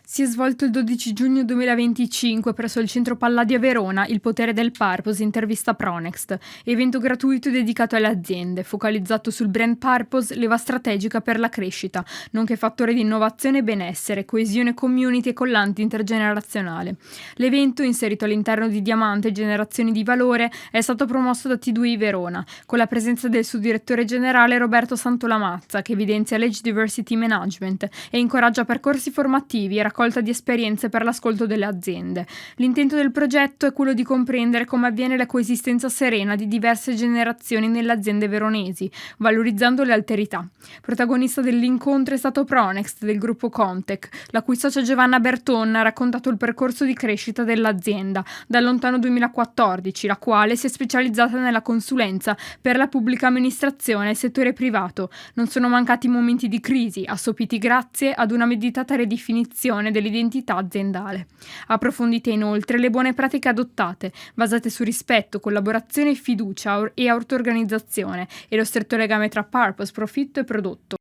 Si è svolto il 12 giugno 2025 presso il Centro Palladio a Verona Il potere del purpose intervista Pronext, evento gratuito dedicato alle aziende, focalizzato sul brand purpose, leva strategica per la crescita, nonché fattore di innovazione e benessere, coesione community e collante intergenerazionale. L'evento, inserito all'interno di Diamante Generazioni di Valore, è stato promosso da T2I Verona, con la presenza del suo direttore generale Roberto Santolamazza, che evidenzia l'Age Diversity Management e incoraggia percorsi formativi e raccolta di esperienze per l'ascolto delle aziende. L'intento del progetto è quello di comprendere come avviene la coesistenza serena di diverse generazioni nelle aziende veronesi, valorizzando le alterità. Protagonista dell'incontro è stato Pronext del gruppo Comtech, la cui socia Giovanna Bertonna ha raccontato il percorso di crescita dell'azienda dal lontano 2014, la quale si è specializzata nella consulenza per la pubblica amministrazione e il settore privato. Non sono mancati momenti di crisi, assopiti grazie ad una meditata ridefinizione dell'identità aziendale. Approfondite inoltre le buone pratiche adottate, basate su rispetto, collaborazione e fiducia e auto-organizzazione, e lo stretto legame tra purpose, profitto e prodotto.